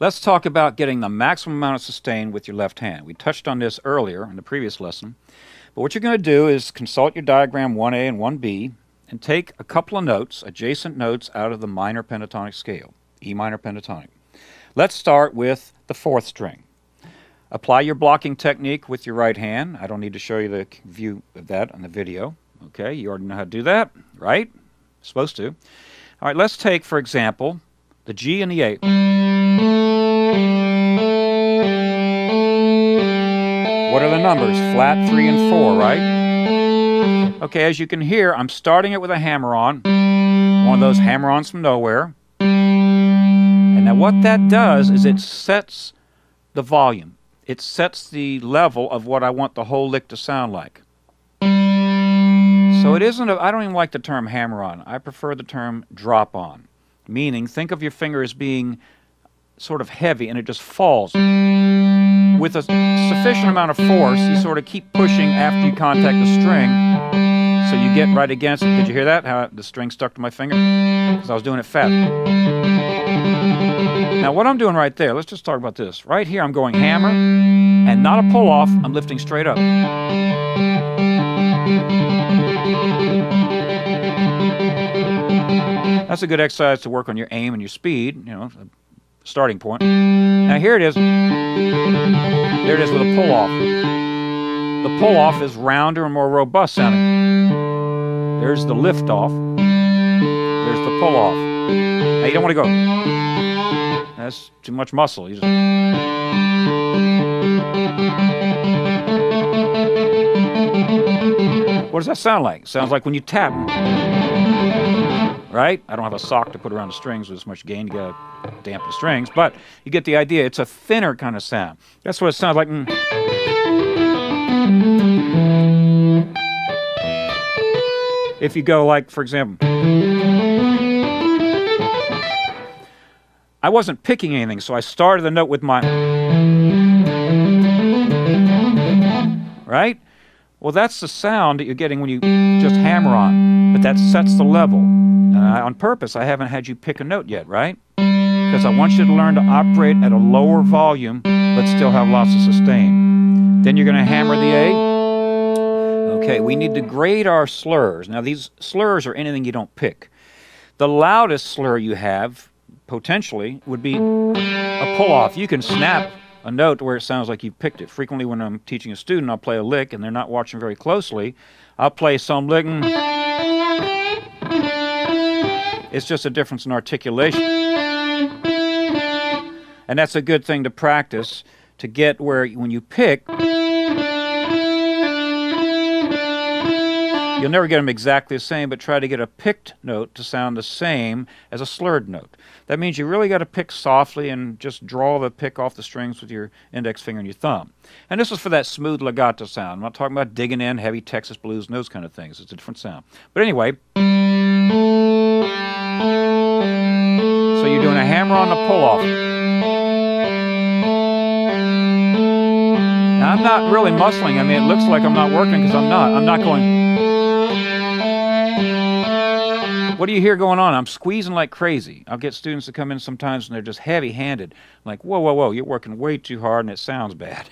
Let's talk about getting the maximum amount of sustain with your left hand. We touched on this earlier in the previous lesson. But what you're going to do is consult your diagram 1A and 1B and take a couple of notes, adjacent notes, out of the minor pentatonic scale, E minor pentatonic. Let's start with the 4th string. Apply your blocking technique with your right hand. I don't need to show you the view of that on the video. Okay, you already know how to do that, right? Supposed to. All right, let's take, for example, the G and the A. What are the numbers? Flat 3 and 4, right? Okay, as you can hear, I'm starting it with a hammer-on, one of those hammer-ons from nowhere. And now what that does is it sets the volume. It sets the level of what I want the whole lick to sound like. So it isn't I don't even like the term hammer-on. I prefer the term drop-on. Meaning, think of your finger as being sort of heavy and it just falls. With a sufficient amount of force, you sort of keep pushing after you contact the string, so you get right against it. Did you hear that? How the string stuck to my finger? Because I was doing it fast. Now what I'm doing right there, let's just talk about this. Right here I'm going hammer, and not a pull-off, I'm lifting straight up. That's a good exercise to work on your aim and your speed, you know, starting point. Now here it is. There it is with a pull-off. The pull-off is rounder and more robust sounding. There's the lift-off. There's the pull-off. Now you don't want to go. That's too much muscle. You just... What does that sound like? It sounds like when you tap. Right? I don't have a sock to put around the strings with as much gain. You gotta dampen the strings, but you get the idea. It's a thinner kind of sound. That's what it sounds like. If you go like, for example, I wasn't picking anything, so I started the note with my, right? Well, that's the sound that you're getting when you just hammer on, but that sets the level. On purpose, I haven't had you pick a note yet, right? Because I want you to learn to operate at a lower volume, but still have lots of sustain. Then you're going to hammer the A. Okay, we need to grade our slurs. Now, these slurs are anything you don't pick. The loudest slur you have, potentially, would be a pull-off. You can snap a note where it sounds like you've picked it. Frequently, when I'm teaching a student, I'll play a lick, and they're not watching very closely. I'll play some lick. It's just a difference in articulation. And that's a good thing to practice, to get where when you pick, you'll never get them exactly the same, but try to get a picked note to sound the same as a slurred note. That means you really got to pick softly and just draw the pick off the strings with your index finger and your thumb. And this is for that smooth legato sound. I'm not talking about digging in, heavy Texas blues, and those kind of things. It's a different sound. But anyway, so you're doing a hammer on the pull-off. Now, I'm not really muscling. I mean, it looks like I'm not working because I'm not. I'm not going... What do you hear going on? I'm squeezing like crazy. I'll get students to come in sometimes and they're just heavy-handed. I'm like, whoa, whoa, whoa, you're working way too hard and it sounds bad.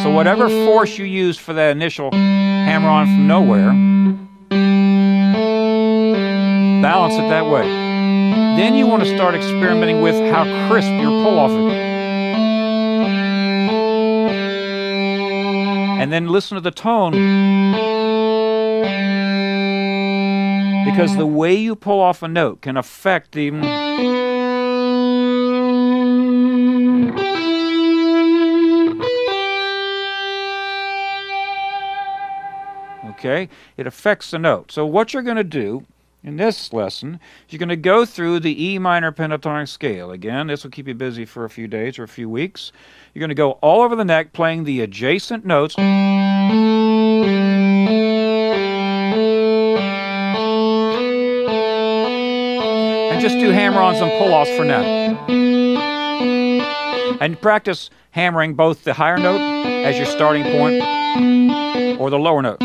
So whatever force you use for that initial hammer-on from nowhere, balance it that way. Then you want to start experimenting with how crisp your pull-off is. And then listen to the tone. Because the way you pull off a note can affect the... Okay? It affects the note. So what you're going to do in this lesson is you're going to go through the E minor pentatonic scale. Again, this will keep you busy for a few days or a few weeks. You're going to go all over the neck playing the adjacent notes. And just do hammer-ons and pull-offs for now. And practice hammering both the higher note as your starting point or the lower note.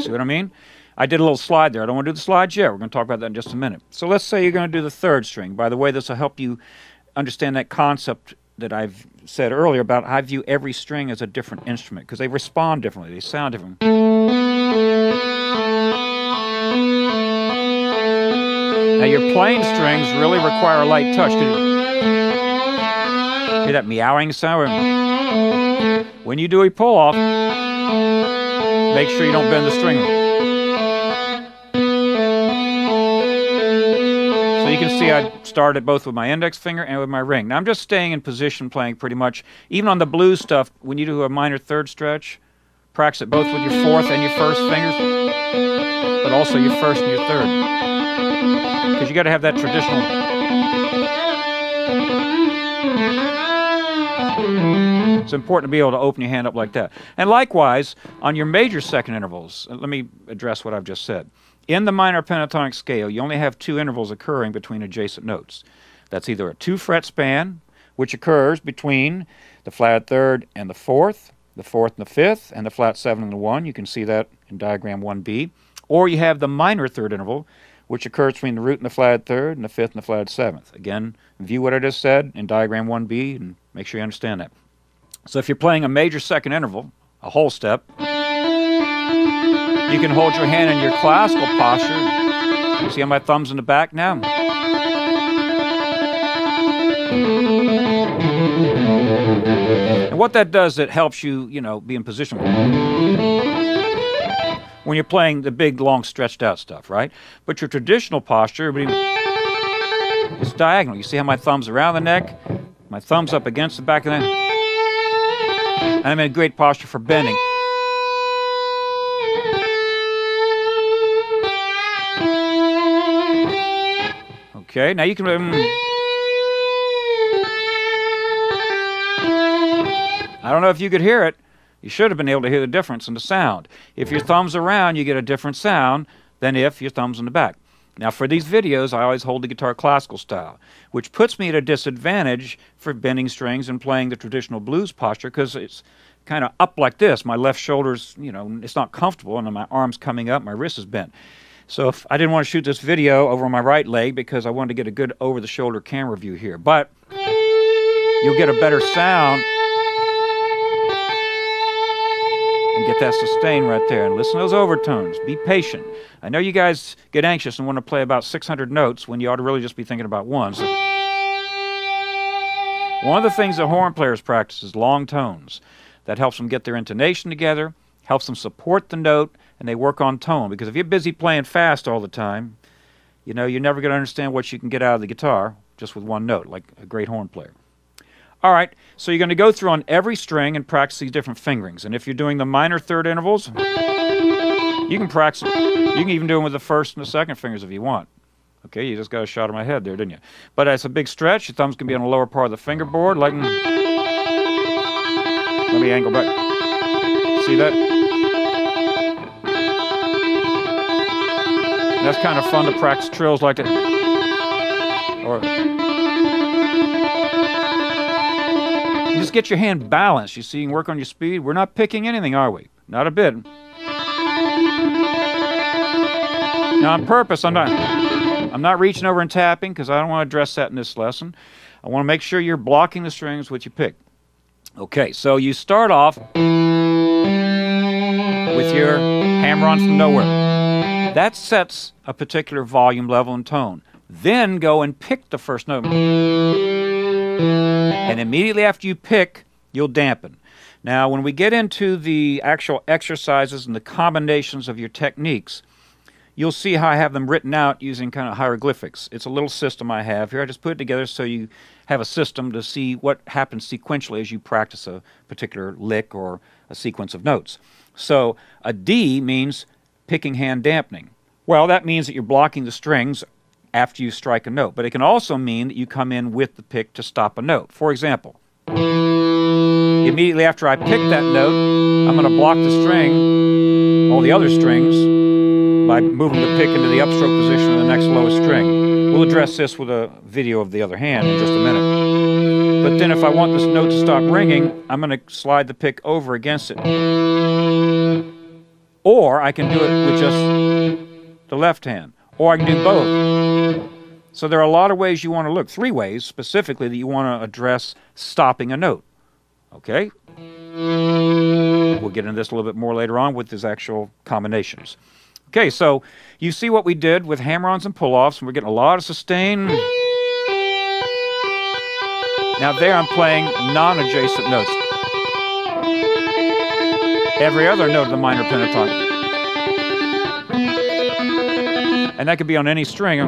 See what I mean? I did a little slide there. I don't want to do the slides yet. We're going to talk about that in just a minute. So let's say you're going to do the third string. By the way, this will help you understand that concept that I've said earlier about I view every string as a different instrument because they respond differently. They sound different. Now your plain strings really require a light touch. Hear that meowing sound? When you do a pull-off, make sure you don't bend the string. So you can see I started both with my index finger and with my ring. Now I'm just staying in position playing pretty much. Even on the blues stuff, when you do a minor third stretch, practice it both with your fourth and your first fingers, but also your first and your third. Because you got to have that traditional. It's important to be able to open your hand up like that. And likewise, on your major second intervals, let me address what I've just said. In the minor pentatonic scale, you only have two intervals occurring between adjacent notes. That's either a 2-fret span, which occurs between the flat third and the fourth and the fifth, and the flat 7 and the 1. You can see that in diagram 1B. Or you have the minor third interval, which occurs between the root and the flat third and the fifth and the flat 7th. Again, view what I just said in diagram 1B and make sure you understand that. So if you're playing a major second interval, a whole step, you can hold your hand in your classical posture. You see how my thumb's in the back now? And what that does, it helps you, be in position when you're playing the big, long, stretched out stuff, right? But your traditional posture, it's diagonal. You see how my thumb's around the neck? My thumb's up against the back of the neck. And I'm in a great posture for bending. Okay, now you can... I don't know if you could hear it. You should have been able to hear the difference in the sound. If your thumb's around, you get a different sound than if your thumb's in the back. Now for these videos, I always hold the guitar classical style, which puts me at a disadvantage for bending strings and playing the traditional blues posture because it's kind of up like this. My left shoulder's, it's not comfortable, and my arm's coming up, my wrist is bent. So if I didn't want to shoot this video over on my right leg because I wanted to get a good over-the-shoulder camera view here. But you'll get a better sound and get that sustain right there. And listen to those overtones. Be patient. I know you guys get anxious and want to play about 600 notes when you ought to really just be thinking about one. So one of the things that horn players practice is long tones. That helps them get their intonation together, helps them support the note, and they work on tone. Because if you're busy playing fast all the time, you're never going to understand what you can get out of the guitar just with one note, like a great horn player. All right, so you're going to go through on every string and practice these different fingerings. And if you're doing the minor third intervals, you can practice. You can even do them with the first and the second fingers if you want. Okay, you just got a shot of my head there, didn't you? But it's a big stretch. Your thumb's going to be on the lower part of the fingerboard. Let me angle back. See that? That's kind of fun to practice trills like that. Or you just get your hand balanced. You see, you can work on your speed. We're not picking anything, are we? Not a bit. Now, on purpose, I'm not reaching over and tapping because I don't want to address that in this lesson. I want to make sure you're blocking the strings with your pick. Okay, so you start off with your hammer-on from nowhere. That sets a particular volume level and tone. Then go and pick the first note. And immediately after you pick, you'll dampen. Now, when we get into the actual exercises and the combinations of your techniques, you'll see how I have them written out using kind of hieroglyphics. It's a little system I have here. I just put it together so you have a system to see what happens sequentially as you practice a particular lick or a sequence of notes. So a D means picking hand dampening. Well, that means that you're blocking the strings after you strike a note, but it can also mean that you come in with the pick to stop a note. For example, immediately after I pick that note, I'm going to block the string, all the other strings, by moving the pick into the upstroke position of the next lowest string. We'll address this with a video of the other hand in just a minute. But then if I want this note to stop ringing, I'm going to slide the pick over against it. Or I can do it with just the left hand, or I can do both. So there are a lot of ways you want to look, 3 ways specifically that you want to address stopping a note. Okay? We'll get into this a little bit more later on with his actual combinations. Okay, so you see what we did with hammer-ons and pull-offs, and we're getting a lot of sustain. Now there I'm playing non-adjacent notes. Every other note of the minor pentatonic. And that could be on any string.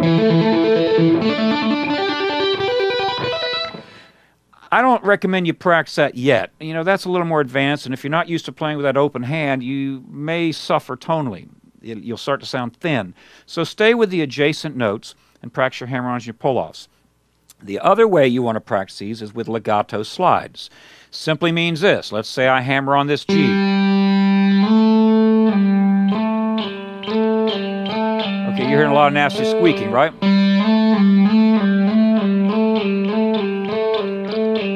I don't recommend you practice that yet. You know, that's a little more advanced, and if you're not used to playing with that open hand, you may suffer tonally. You'll start to sound thin. So stay with the adjacent notes and practice your hammer-ons and your pull-offs. The other way you want to practice these is with legato slides. Simply means this. Let's say I hammer on this G. Okay, you're hearing a lot of nasty squeaking, right?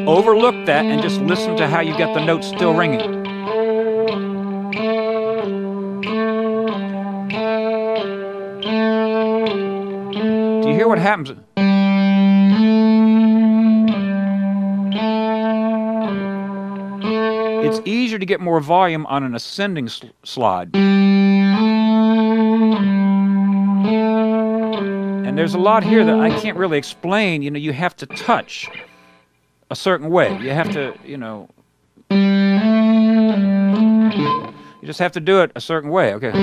Overlook that and just listen to how you get the notes still ringing. Do you hear what happens? It's easier to get more volume on an ascending slide. And there's a lot here that I can't really explain. You know, you have to touch a certain way. You have to, you know, you just have to do it a certain way. Okay. You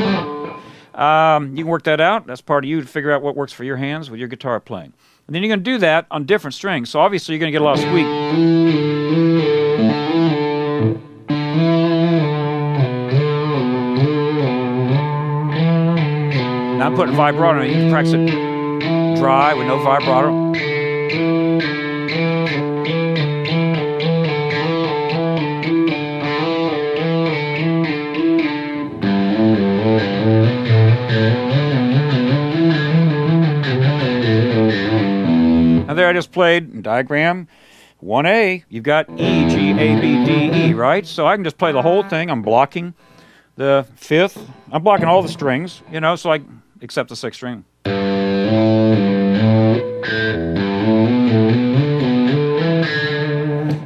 can work that out. That's part of you to figure out what works for your hands with your guitar playing. And then you're going to do that on different strings. So obviously you're going to get a lot of squeak. Now I'm putting vibrato on it. You can practice it dry with no vibrato. Now there I just played diagram 1A. You've got E, G, A, B, D, E, right? So I can just play the whole thing. I'm blocking the 5th. I'm blocking all the strings, you know, so except the 6th string.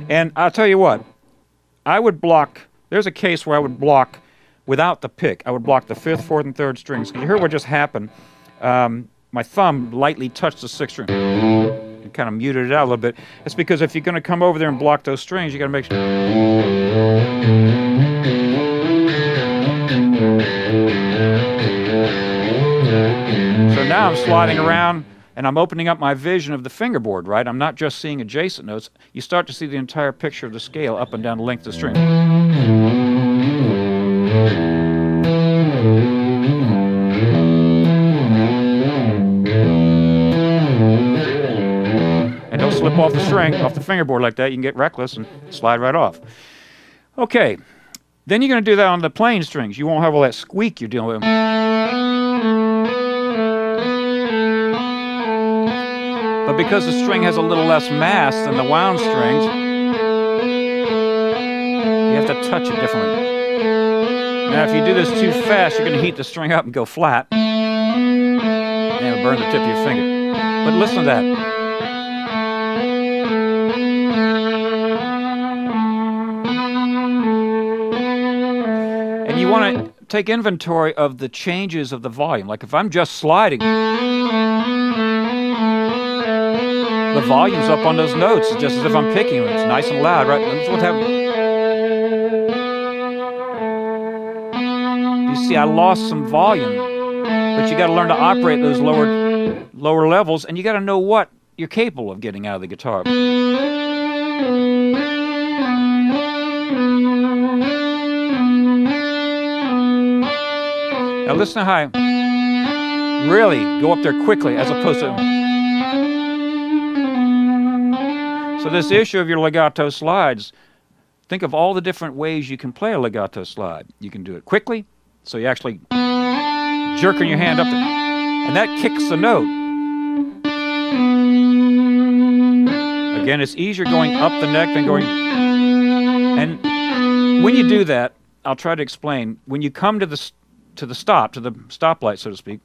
And I'll tell you what, I would block, there's a case where I would block without the pick. I would block the 5th, 4th, and 3rd strings. You hear what just happened? My thumb lightly touched the 6th string. And kind of muted it out a little bit. It's because if you're going to come over there and block those strings, you got to make sure. So now I'm sliding around and I'm opening up my vision of the fingerboard, right? I'm not just seeing adjacent notes. You start to see the entire picture of the scale up and down the length of the string. And don't slip off the string, off the fingerboard like that. You can get reckless and slide right off. Okay, then you're going to do that on the plain strings. You won't have all that squeak you're dealing with. But because the string has a little less mass than the wound strings, you have to touch it differently. Now if you do this too fast, you're going to heat the string up and go flat. And it'll burn the tip of your finger. But listen to that. And you want to take inventory of the changes of the volume. Like if I'm just sliding, the volume's up on those notes, just as if I'm picking them. It's nice and loud, right? That's what happens. You see, I lost some volume, but you got to learn to operate those lower levels, and you got to know what you're capable of getting out of the guitar. Now listen to how I really go up there quickly, as opposed to. So this issue of your legato slides, think of all the different ways you can play a legato slide. You can do it quickly, so you actually jerking your hand up there, and that kicks the note. Again, it's easier going up the neck than going. And when you do that, I'll try to explain. When you come to the stoplight, so to speak,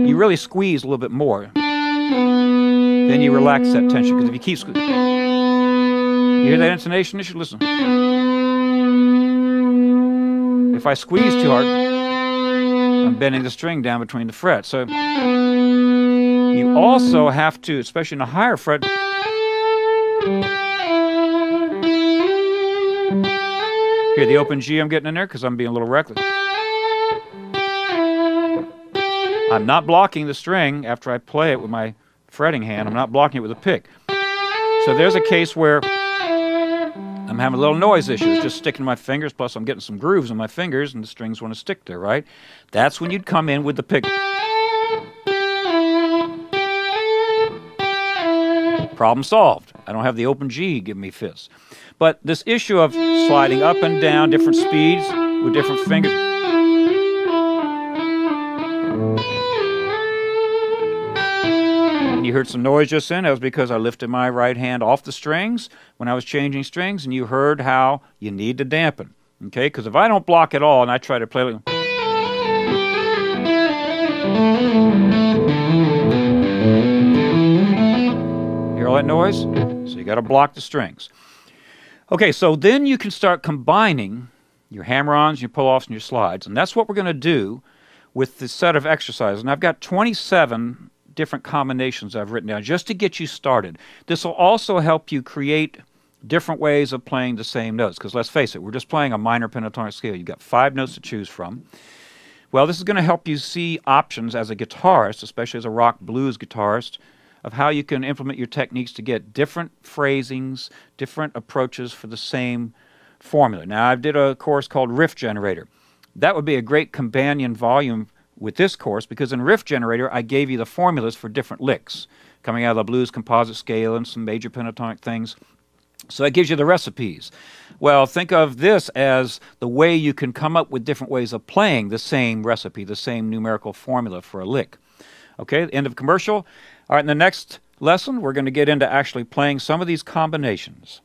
you really squeeze a little bit more. Then you relax that tension, because if you keep squeezing, you hear that intonation? You should listen. If I squeeze too hard, I'm bending the string down between the frets. So you also have to, especially in a higher fret, hear the open G I'm getting in there because I'm being a little reckless. I'm not blocking the string after I play it with my fretting hand. I'm not blocking it with a pick. So there's a case where I'm having a little noise issue. It's just sticking to my fingers, plus I'm getting some grooves in my fingers and the strings want to stick there, right? That's when you'd come in with the pick. Problem solved. I don't have the open G giving me fits. But this issue of sliding up and down different speeds with different fingers. And you heard some noise just then. That was because I lifted my right hand off the strings when I was changing strings, and you heard how you need to dampen. Okay? Because if I don't block at all and I try to play like, hear all that noise? So you got to block the strings. Okay, so then you can start combining your hammer-ons, your pull-offs, and your slides. And that's what we're going to do with this set of exercises. And I've got 27 different combinations I've written down just to get you started. This will also help you create different ways of playing the same notes. Because let's face it, we're just playing a minor pentatonic scale. You've got 5 notes to choose from. Well, this is going to help you see options as a guitarist, especially as a rock blues guitarist, of how you can implement your techniques to get different phrasings, different approaches for the same formula. Now, I did a course called Riff Generator. That would be a great companion volume with this course, because in Riff Generator, I gave you the formulas for different licks, coming out of the blues composite scale and some major pentatonic things. So that gives you the recipes. Well, think of this as the way you can come up with different ways of playing the same recipe, the same numerical formula for a lick. Okay, end of commercial. All right, in the next lesson, we're going to get into actually playing some of these combinations.